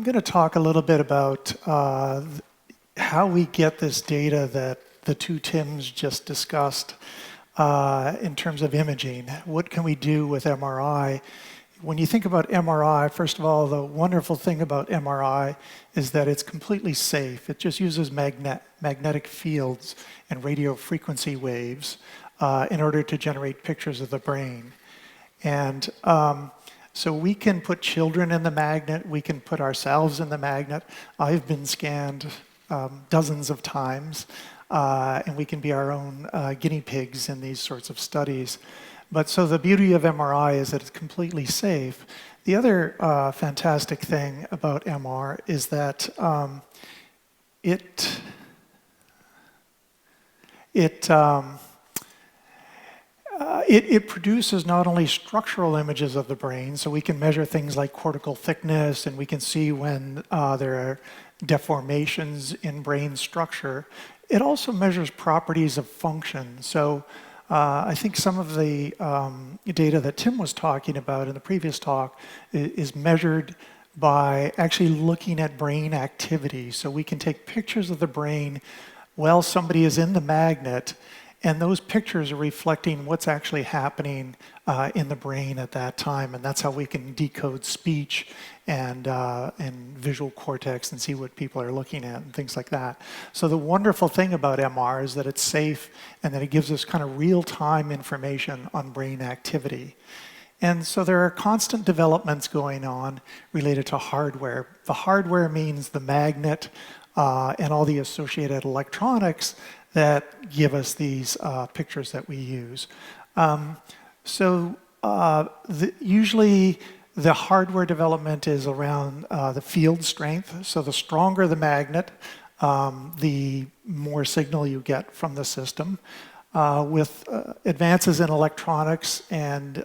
going to talk a little bit about how we get this data that the two Tims just discussed in terms of imaging. What can we do with MRI? When you think about MRI, first of all, the wonderful thing about MRI is that it's completely safe. It just uses magnetic fields and radio frequency waves in order to generate pictures of the brain. And so we can put children in the magnet, we can put ourselves in the magnet. I've been scanned dozens of times, and we can be our own guinea pigs in these sorts of studies. But so the beauty of MRI is that it's completely safe. The other fantastic thing about MR is that it produces not only structural images of the brain, so we can measure things like cortical thickness, and we can see when there are deformations in brain structure. It also measures properties of function. So I think some of the data that Tim was talking about in the previous talk is measured by actually looking at brain activity. So we can take pictures of the brain while somebody is in the magnet, and those pictures are reflecting what's actually happening in the brain at that time, and that's how we can decode speech and visual cortex and see what people are looking at and things like that. So the wonderful thing about MR is that it's safe and that it gives us kind of real-time information on brain activity. And so there are constant developments going on related to hardware. The hardware means the magnet and all the associated electronics that give us these pictures that we use. Usually the hardware development is around the field strength. So the stronger the magnet, the more signal you get from the system. With advances in electronics and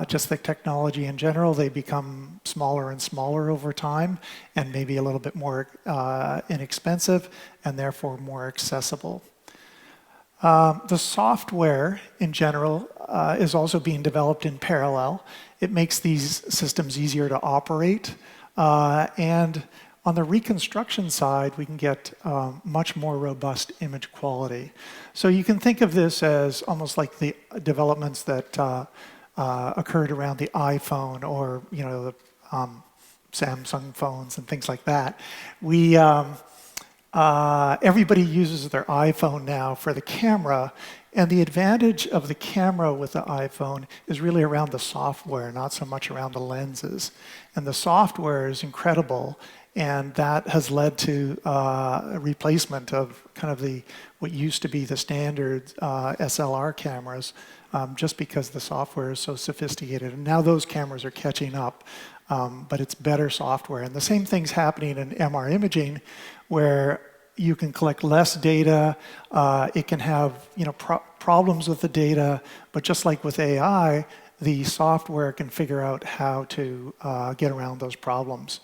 just the technology in general, they become smaller and smaller over time and maybe a little bit more inexpensive and therefore more accessible. The software in general is also being developed in parallel. It makes these systems easier to operate. And on the reconstruction side, we can get much more robust image quality. So you can think of this as almost like the developments that occurred around the iPhone or the Samsung phones and things like that. Everybody uses their iPhone now for the camera, and the advantage of the camera with the iPhone is really around the software, not so much around the lenses. And the software is incredible, and that has led to a replacement of kind of what used to be the standard SLR cameras, just because the software is so sophisticated. And now those cameras are catching up, but it's better software. And the same thing's happening in MR imaging, where you can collect less data. It can have problems with the data, but just like with AI, the software can figure out how to get around those problems.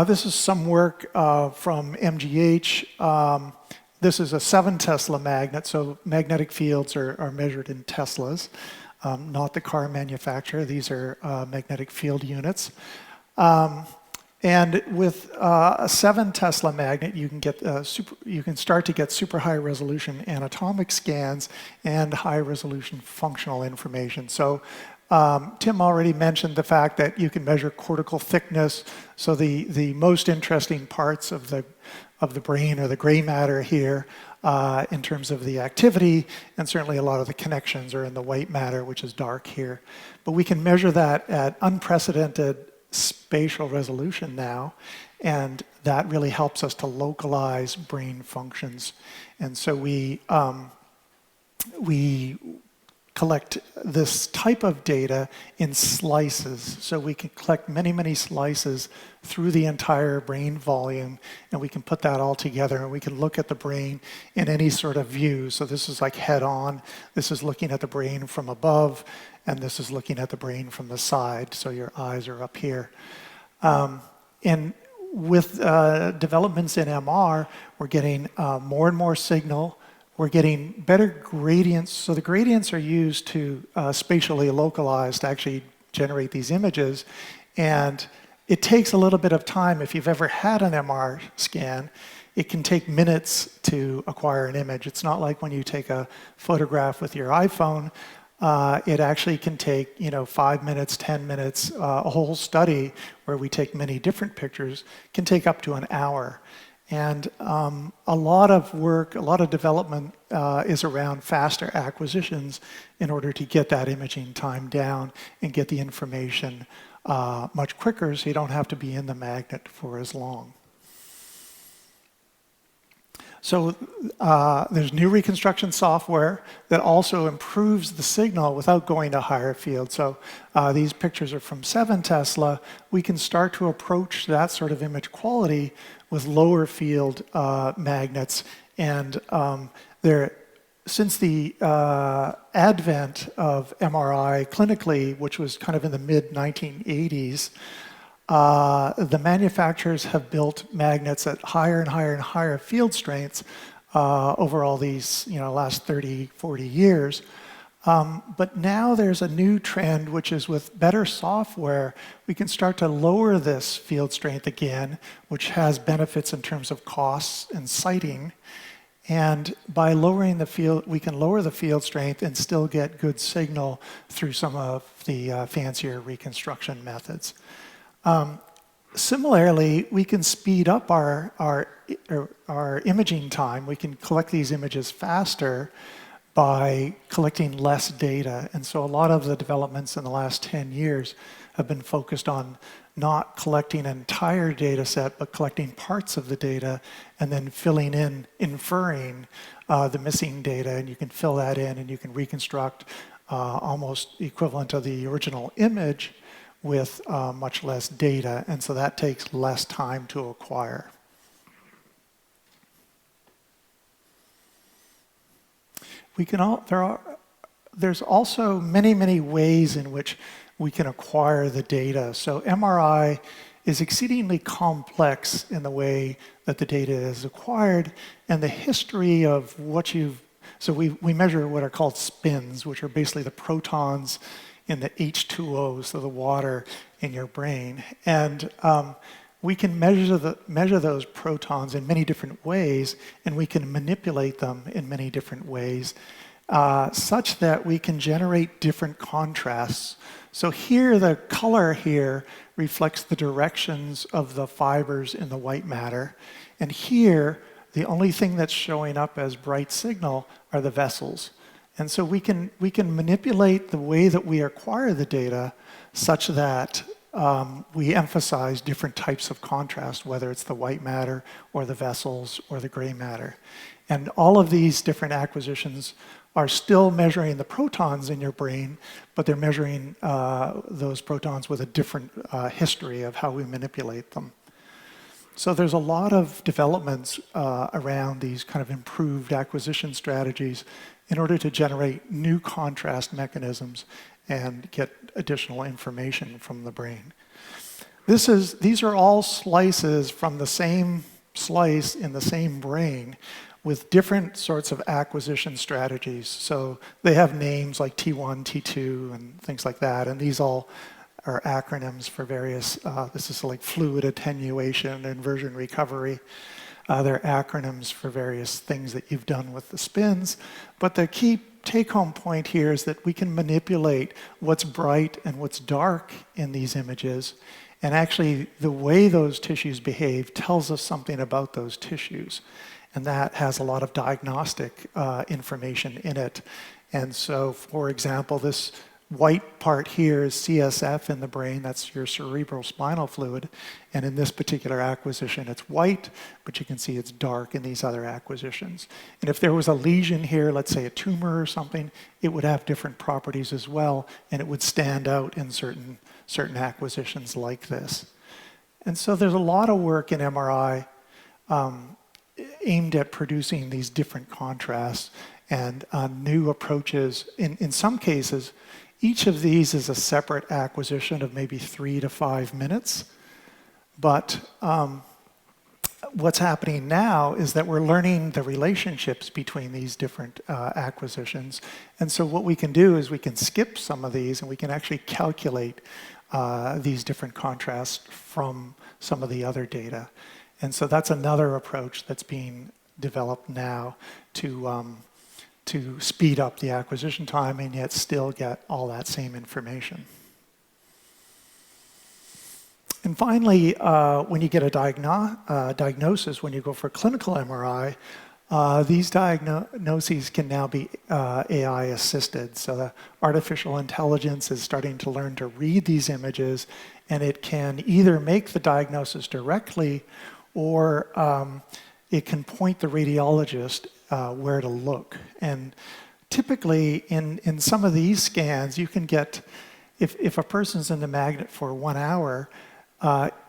This is some work from MGH. This is a 7 Tesla magnet, so magnetic fields are measured in Teslas, not the car manufacturer. These are magnetic field units. And with a 7 Tesla magnet, you can start to get super high resolution anatomic scans and high resolution functional information. So Tim already mentioned the fact that you can measure cortical thickness. So the most interesting parts of the brain are the gray matter here in terms of the activity, and certainly a lot of the connections are in the white matter, which is dark here. But we can measure that at unprecedented spatial resolution now, and that really helps us to localize brain functions. And so we collect this type of data in slices. So we can collect many, many slices through the entire brain volume, and we can put that all together, and we can look at the brain in any sort of view. So this is like head-on. This is looking at the brain from above, and this is looking at the brain from the side, so your eyes are up here. And with developments in MR, we're getting more and more signal. We're getting better gradients. So the gradients are used to spatially localize to actually generate these images. And it takes a little bit of time. If you've ever had an MR scan, it can take minutes to acquire an image. It's not like when you take a photograph with your iPhone. It actually can take 5 minutes, 10 minutes. A whole study where we take many different pictures can take up to an hour. And a lot of work, a lot of development is around faster acquisitions in order to get that imaging time down and get the information much quicker so you don't have to be in the magnet for as long. So there's new reconstruction software that also improves the signal without going to higher field. So these pictures are from 7 Tesla. We can start to approach that sort of image quality with lower field magnets. And since the advent of MRI clinically, which was kind of in the mid-1980s, the manufacturers have built magnets at higher and higher and higher field strengths over all these last 30, 40 years. But now there's a new trend, which is with better software, we can start to lower this field strength again, which has benefits in terms of costs and sighting. And by lowering the field, we can lower the field strength and still get good signal through some of the fancier reconstruction methods. Similarly, we can speed up our imaging time. We can collect these images faster by collecting less data. And so a lot of the developments in the last 10 years have been focused on not collecting an entire data set, but collecting parts of the data and then inferring the missing data. And you can fill that in and you can reconstruct almost equivalent to the original image with much less data. And so that takes less time to acquire. There's also many ways in which we can acquire the data. So MRI is exceedingly complex in the way that the data is acquired, and the history of so we measure what are called spins, which are basically the protons in the H2O, so the water in your brain. And we can measure those protons in many different ways, and we can manipulate them in many different ways, such that we can generate different contrasts. So here, the color here reflects the directions of the fibers in the white matter. And here, the only thing that's showing up as bright signal are the vessels. And so we can manipulate the way that we acquire the data such that we emphasize different types of contrast, whether it's the white matter or the vessels or the gray matter. And all of these different acquisitions are still measuring the protons in your brain, but they're measuring those protons with a different history of how we manipulate them. So there's a lot of developments around these kind of improved acquisition strategies in order to generate new contrast mechanisms and get additional information from the brain. These are all slices from the same slice in the same brain with different sorts of acquisition strategies. So they have names like T1, T2, and things like that, and these all are acronyms for various, this is like fluid attenuation, inversion recovery. They're acronyms for various things that you've done with the spins. But the key take-home point here is that we can manipulate what's bright and what's dark in these images. And actually, the way those tissues behave tells us something about those tissues. And that has a lot of diagnostic information in it. And so, for example, this white part here is CSF in the brain. That's your cerebral spinal fluid. And in this particular acquisition, it's white, but you can see it's dark in these other acquisitions. And if there was a lesion here, let's say a tumor or something, it would have different properties as well, and it would stand out in certain acquisitions like this. And so there's a lot of work in MRI aimed at producing these different contrasts and new approaches. In some cases, each of these is a separate acquisition of maybe 3 to 5 minutes. But what's happening now is that we're learning the relationships between these different acquisitions. And so what we can do is we can skip some of these and we can actually calculate these different contrasts from some of the other data. And so that's another approach that's being developed now to speed up the acquisition time and yet still get all that same information. And finally, when you get a diagnosis, when you go for clinical MRI, these diagnoses can now be AI assisted. So the artificial intelligence is starting to learn to read these images, and it can either make the diagnosis directly or it can point the radiologist where to look. And typically in some of these scans, you can get, if a person's in the magnet for 1 hour,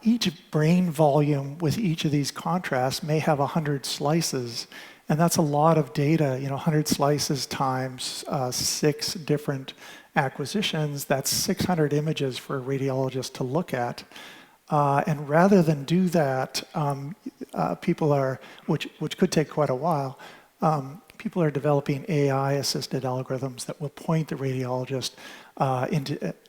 each brain volume with each of these contrasts may have 100 slices, and that's a lot of data. 100 slices times 6 different acquisitions, that's 600 images for a radiologist to look at. And rather than do that, people are, which could take quite a while, people are developing AI-assisted algorithms that will point the radiologist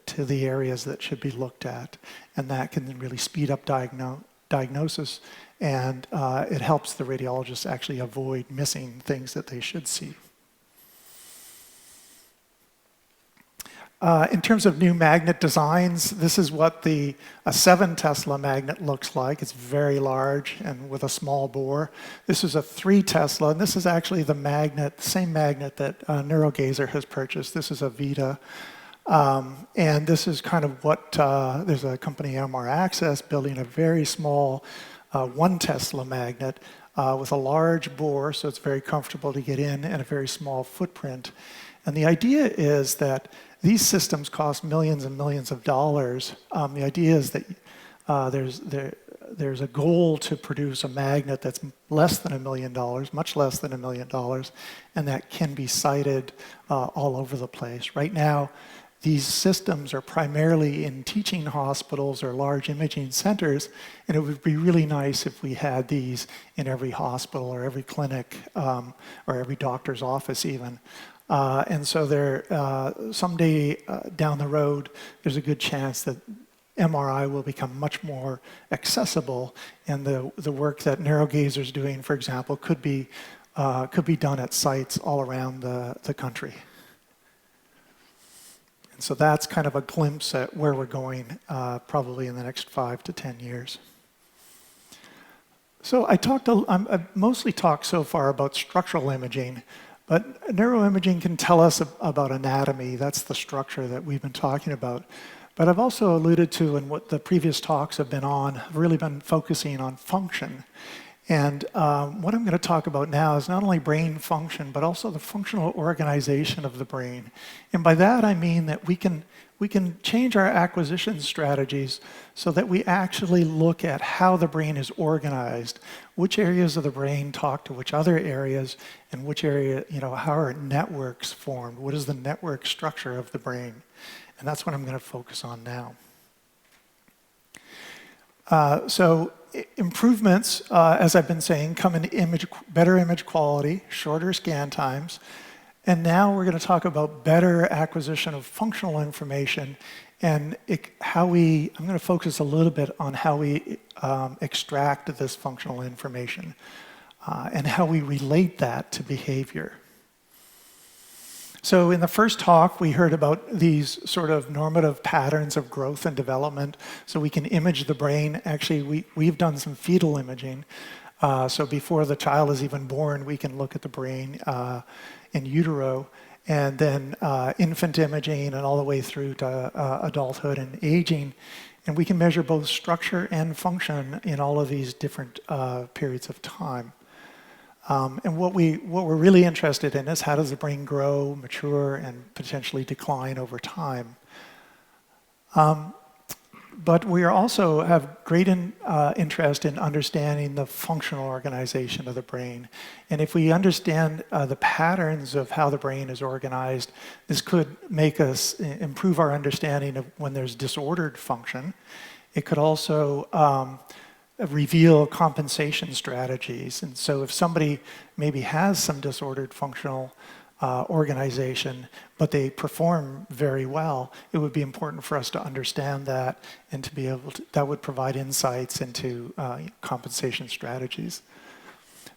to the areas that should be looked at. And that can really speed up diagnosis, and it helps the radiologists actually avoid missing things that they should see. In terms of new magnet designs, this is what a 7 Tesla magnet looks like. It's very large and with a small bore. This is a 3 Tesla, and this is actually the same magnet that NeuroGazer has purchased. This is a Vita. And this is kind of what, there's a company, MR Access, building a very small 1 Tesla magnet with a large bore, so it's very comfortable to get in, and a very small footprint. And the idea is that these systems cost millions and millions of dollars. The idea is that there's a goal to produce a magnet that's less than $1 million, much less than $1 million, and that can be sited all over the place. Right now, these systems are primarily in teaching hospitals or large imaging centers, and it would be really nice if we had these in every hospital or every clinic or every doctor's office even. And so someday down the road, there's a good chance that MRI will become much more accessible, and the work that NeuroGazer is doing, for example, could be done at sites all around the country. And so that's kind of a glimpse at where we're going probably in the next 5 to 10 years. So I've mostly talked so far about structural imaging, but neuroimaging can tell us about anatomy. That's the structure that we've been talking about. But I've also alluded to, and what the previous talks have been on, have really been focusing on function. And what I'm going to talk about now is not only brain function, but also the functional organization of the brain. And by that I mean that we can change our acquisition strategies so that we actually look at how the brain is organized, which areas of the brain talk to which other areas, and which area, how are networks formed, what is the network structure of the brain. And that's what I'm going to focus on now. So improvements, as I've been saying, come in better image quality, shorter scan times, and now we're going to talk about better acquisition of functional information and I'm going to focus a little bit on how we extract this functional information and how we relate that to behavior. So in the first talk, we heard about these sort of normative patterns of growth and development. So we can image the brain. Actually, we've done some fetal imaging. So before the child is even born, we can look at the brain in utero, and then infant imaging and all the way through to adulthood and aging. And we can measure both structure and function in all of these different periods of time. And what we're really interested in is how does the brain grow, mature, and potentially decline over time. But we also have great interest in understanding the functional organization of the brain. And if we understand the patterns of how the brain is organized, this could make us improve our understanding of when there's disordered function. It could also reveal compensation strategies. And so if somebody maybe has some disordered functional organization, but they perform very well, it would be important for us to understand that and to be able to, that would provide insights into compensation strategies.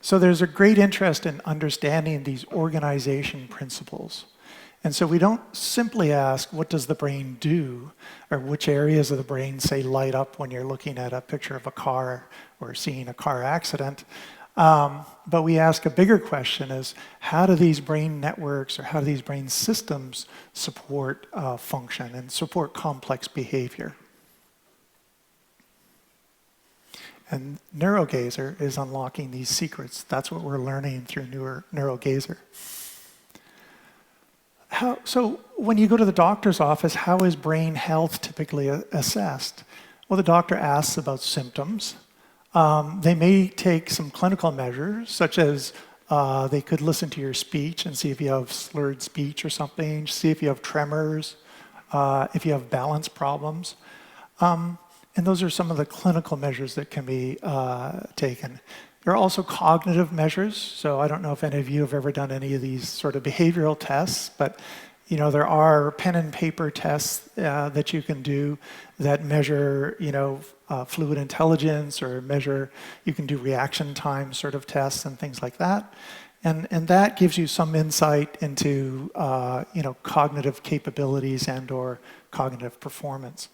So there's a great interest in understanding these organization principles. And so we don't simply ask, what does the brain do? Or which areas of the brain, say, light up when you're looking at a picture of a car or seeing a car accident. But we ask a bigger question is, how do these brain networks or how do these brain systems support function and support complex behavior? And NeuroGazer is unlocking these secrets. That's what we're learning through NeuroGazer. So when you go to the doctor's office, how is brain health typically assessed? Well, the doctor asks about symptoms. They may take some clinical measures, such as they could listen to your speech and see if you have slurred speech or something, see if you have tremors, if you have balance problems. And those are some of the clinical measures that can be taken. There are also cognitive measures. So I don't know if any of you have ever done any of these sort of behavioral tests, but you know, there are pen and paper tests that you can do that measure, you know, fluid intelligence, or measure, you can do reaction time sort of tests and things like that. And that gives you some insight into, you know, cognitive capabilities and or cognitive performance.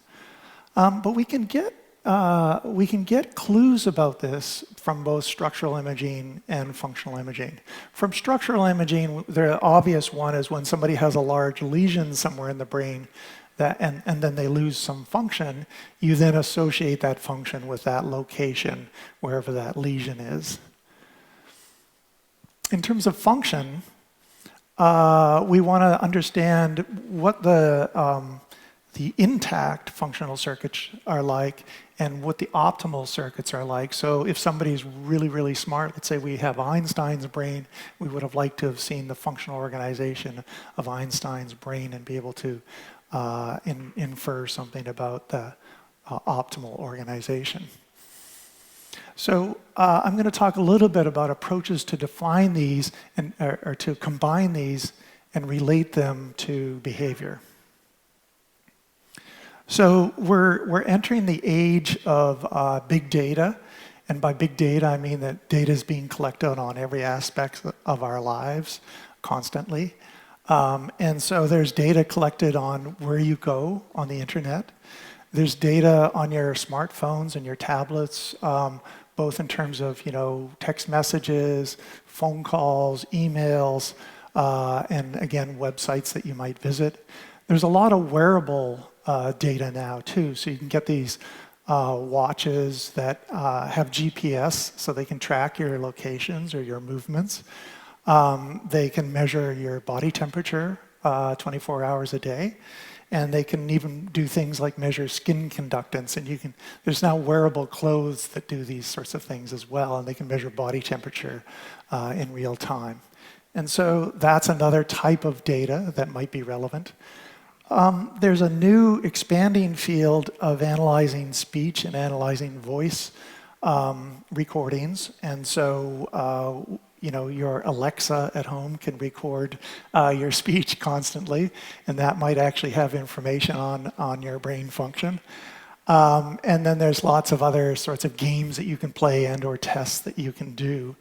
But we can get clues about this from both structural imaging and functional imaging. From structural imaging, the obvious one is when somebody has a large lesion somewhere in the brain, and then they lose some function, you then associate that function with that location, wherever that lesion is. In terms of function, we want to understand what the intact functional circuits are like and what the optimal circuits are like. So if somebody's really, really smart, let's say we have Einstein's brain, we would have liked to have seen the functional organization of Einstein's brain and be able to infer something about the optimal organization. So I'm going to talk a little bit about approaches to define these and or to combine these and relate them to behavior. So we're entering the age of big data, and by big data I mean that data is being collected on every aspect of our lives constantly. And so there's data collected on where you go on the internet. There's data on your smartphones and your tablets, both in terms of, you know, text messages, phone calls, emails, and again, websites that you might visit. There's a lot of wearable data now too, so you can get these watches that have GPS, so they can track your locations or your movements. They can measure your body temperature 24 hours a day, and they can even do things like measure skin conductance, and there's now wearable clothes that do these sorts of things as well, and they can measure body temperature in real time. And so that's another type of data that might be relevant. There's a new expanding field of analyzing speech and analyzing voice recordings. And so, you know, your Alexa at home can record your speech constantly, and that might actually have information on your brain function. And then there's lots of other sorts of games that you can play and or tests that you can do.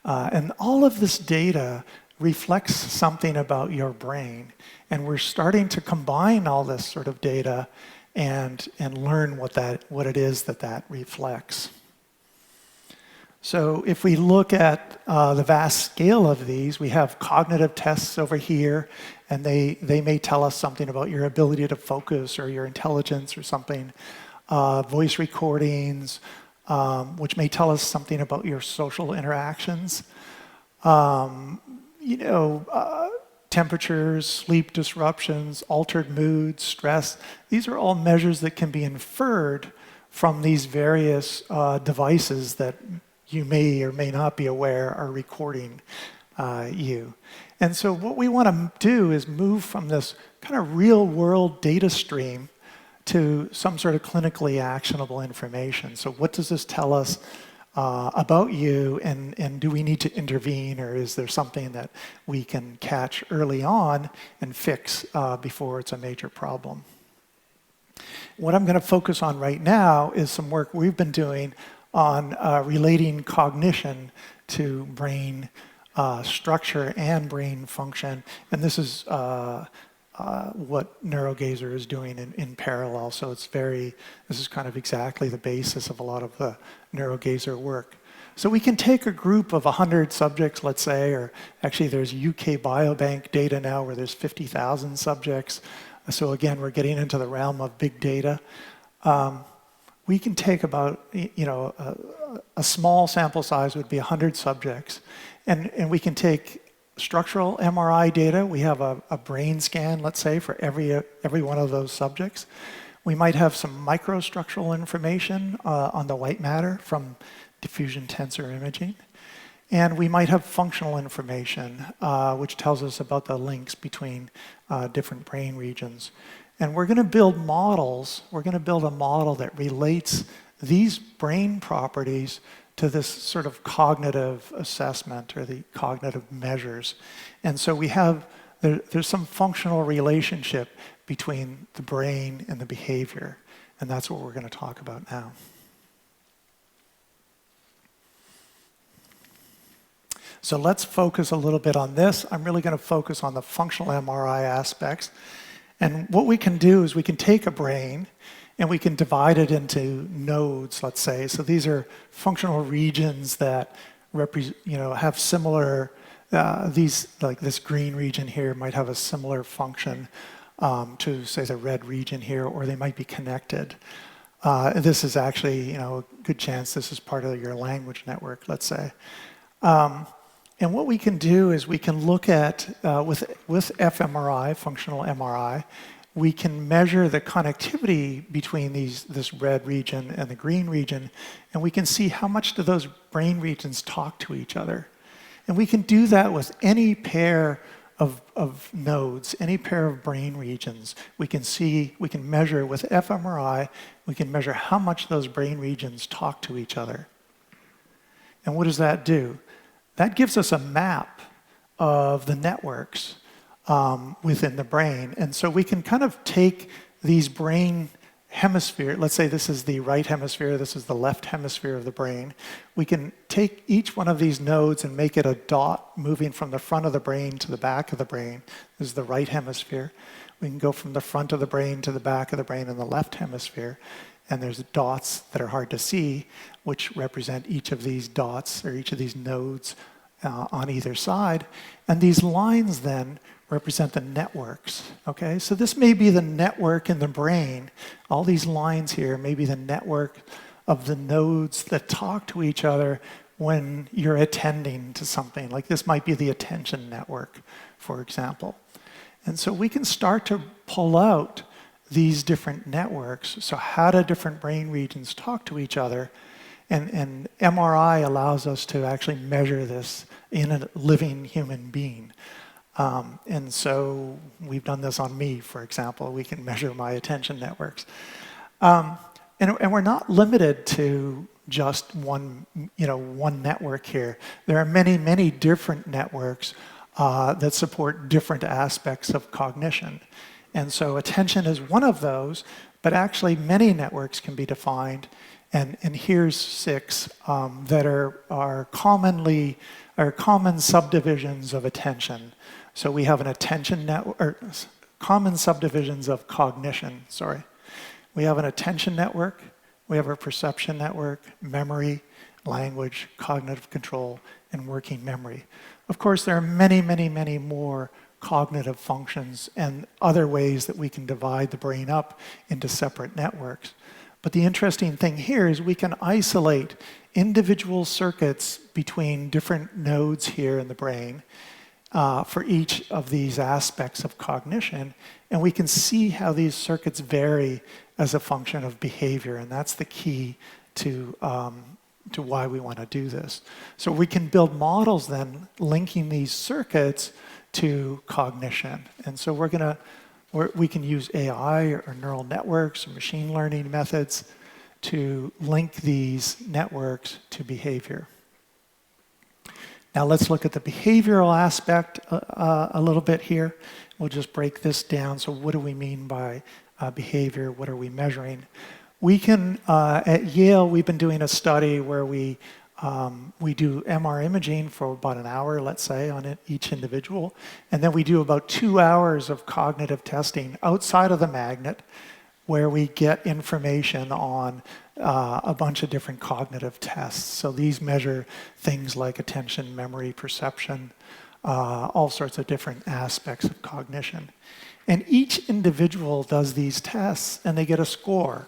And all of this data reflects something about your brain. And we're starting to combine all this sort of data and learn what it is that reflects. So if we look at the vast scale of these, we have cognitive tests over here, and they may tell us something about your ability to focus or your intelligence or something. Voice recordings, which may tell us something about your social interactions. You know, temperatures, sleep disruptions, altered moods, stress. These are all measures that can be inferred from these various devices that you may or may not be aware are recording you. And so what we want to do is move from this kind of real-world data stream to some sort of clinically actionable information. So what does this tell us about you, and do we need to intervene, or is there something that we can catch early on and fix before it's a major problem? What I'm going to focus on right now is some work we've been doing on relating cognition to brain structure and brain function, and this is what NeuroGazer is doing in parallel. So this is kind of exactly the basis of a lot of the NeuroGazer work. So we can take a group of 100 subjects, let's say, or actually there's UK Biobank data now where there's 50,000 subjects. So again, we're getting into the realm of big data. We can take about, a small sample size would be 100 subjects, and we can take structural MRI data. We have a brain scan, let's say, for every one of those subjects. We might have some microstructural information on the white matter from diffusion tensor imaging. And we might have functional information, which tells us about the links between different brain regions. And we're going to build models. We're going to build a model that relates these brain properties to this sort of cognitive assessment or the cognitive measures. And so there's some functional relationship between the brain and the behavior, and that's what we're going to talk about now. So let's focus a little bit on this. I'm really going to focus on the functional MRI aspects. And what we can do is we can take a brain and we can divide it into nodes, let's say. So these are functional regions that have similar, like this green region here might have a similar function to, say, the red region here, or they might be connected. This is actually, a good chance this is part of your language network, let's say. And what we can do is we can look at, with fMRI, functional MRI, we can measure the connectivity between this red region and the green region, and we can see how much do those brain regions talk to each other. And we can do that with any pair of nodes, any pair of brain regions. We can measure with fMRI, we can measure how much those brain regions talk to each other. And what does that do? That gives us a map of the networks within the brain. And so we can kind of take these brain hemispheres, let's say this is the right hemisphere, this is the left hemisphere of the brain. We can take each one of these nodes and make it a dot moving from the front of the brain to the back of the brain. This is the right hemisphere. We can go from the front of the brain to the back of the brain in the left hemisphere. And there's dots that are hard to see, which represent each of these dots or each of these nodes on either side. And these lines then represent the networks, okay? So this may be the network in the brain. All these lines here may be the network of the nodes that talk to each other when you're attending to something. Like this might be the attention network, for example. And so we can start to pull out these different networks. So how do different brain regions talk to each other? And MRI allows us to actually measure this in a living human being. And so we've done this on me, for example. We can measure my attention networks. And we're not limited to just one network here. There are many, many different networks that support different aspects of cognition. And so attention is one of those, but actually many networks can be defined. And here's 6 that are common subdivisions of attention. So we have an attention network, or common subdivisions of cognition, sorry. We have an attention network, we have a perception network, memory, language, cognitive control, and working memory. Of course, there are many, many, many more cognitive functions and other ways that we can divide the brain up into separate networks. But the interesting thing here is we can isolate individual circuits between different nodes here in the brain for each of these aspects of cognition, and we can see how these circuits vary as a function of behavior, and that's the key to why we want to do this. So we can build models then linking these circuits to cognition. And so we can use AI or neural networks or machine learning methods to link these networks to behavior. Now let's look at the behavioral aspect a little bit here. We'll just break this down. So what do we mean by behavior? What are we measuring? We can, at Yale, we've been doing a study where we do MR imaging for about an hour, let's say, on each individual. And then we do about 2 hours of cognitive testing outside of the magnet, where we get information on a bunch of different cognitive tests. So these measure things like attention, memory, perception, all sorts of different aspects of cognition. And each individual does these tests, and they get a score.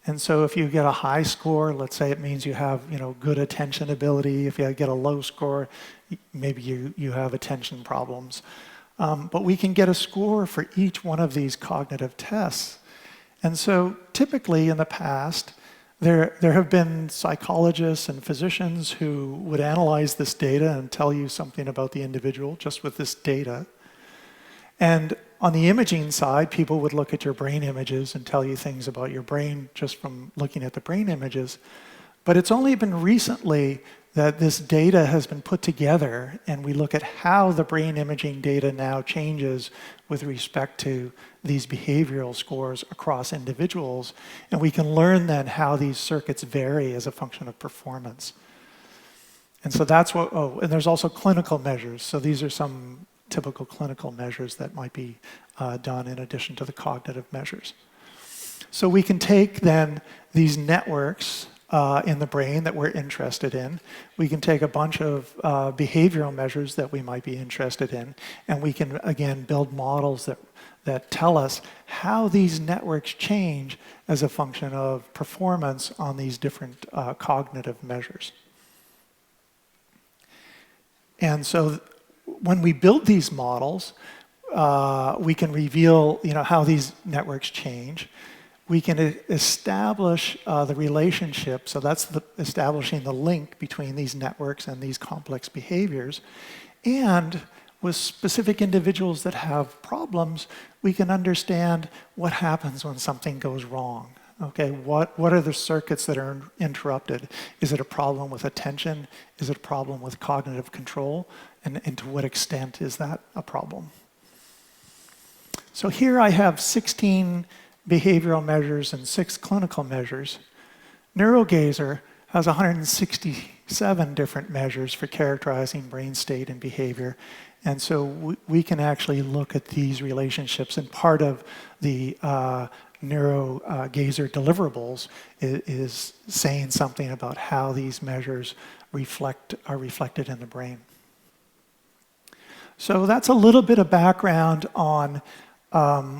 And so if you get a high score, let's say it means you have good attention ability. If you get a low score, maybe you have attention problems. But we can get a score for each one of these cognitive tests. And so typically in the past, there have been psychologists and physicians who would analyze this data and tell you something about the individual just with this data. And on the imaging side, people would look at your brain images and tell you things about your brain just from looking at the brain images. But it's only been recently that this data has been put together, and we look at how the brain imaging data now changes with respect to these behavioral scores across individuals, and we can learn then how these circuits vary as a function of performance. And so that's what, and there's also clinical measures. So these are some typical clinical measures that might be done in addition to the cognitive measures. So we can take then these networks in the brain that we're interested in. We can take a bunch of behavioral measures that we might be interested in, and we can, again, build models that tell us how these networks change as a function of performance on these different cognitive measures. And so when we build these models, we can reveal how these networks change. We can establish the relationship, so that's establishing the link between these networks and these complex behaviors. And with specific individuals that have problems, we can understand what happens when something goes wrong. Okay, what are the circuits that are interrupted? Is it a problem with attention? Is it a problem with cognitive control? And to what extent is that a problem? So here I have 16 behavioral measures and 6 clinical measures. NeuroGazer has 167 different measures for characterizing brain state and behavior. And so we can actually look at these relationships, and part of the NeuroGazer deliverables is saying something about how these measures are reflected in the brain. So that's a little bit of background on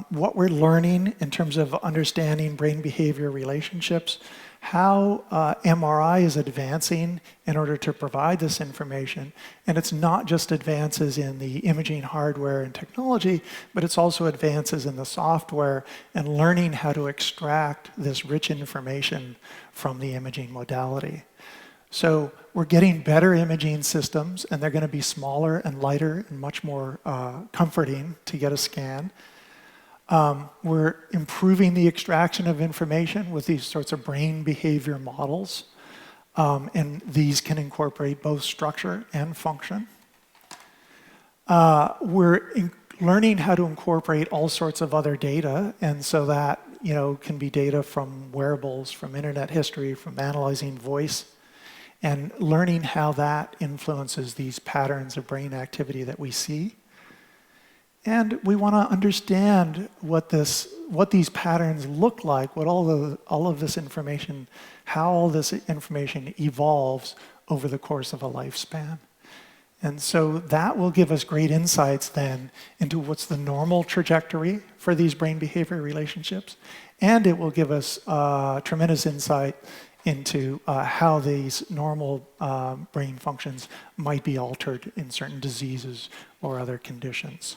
what we're learning in terms of understanding brain behavior relationships, how MRI is advancing in order to provide this information. And it's not just advances in the imaging hardware and technology, but it's also advances in the software and learning how to extract this rich information from the imaging modality. So we're getting better imaging systems, and they're going to be smaller and lighter and much more comforting to get a scan. We're improving the extraction of information with these sorts of brain behavior models, and these can incorporate both structure and function. We're learning how to incorporate all sorts of other data, and so that can be data from wearables, from internet history, from analyzing voice, and learning how that influences these patterns of brain activity that we see. And we want to understand what these patterns look like, what all of this information, how all this information evolves over the course of a lifespan. And so that will give us great insights then into what's the normal trajectory for these brain behavior relationships, and it will give us tremendous insight into how these normal brain functions might be altered in certain diseases or other conditions.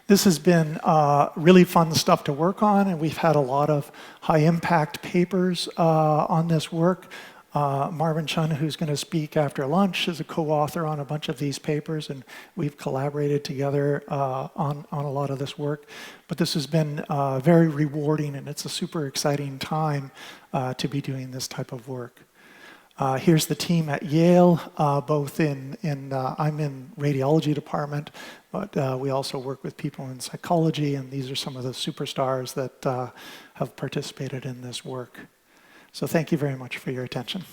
This has been really fun stuff to work on, and we've had a lot of high-impact papers on this work. Marvin Chun, who's going to speak after lunch, is a co-author on a bunch of these papers, and we've collaborated together on a lot of this work. But this has been very rewarding, and it's a super exciting time to be doing this type of work. Here's the team at Yale, both I'm in radiology department, but we also work with people in psychology, and these are some of the superstars that have participated in this work. So thank you very much for your attention.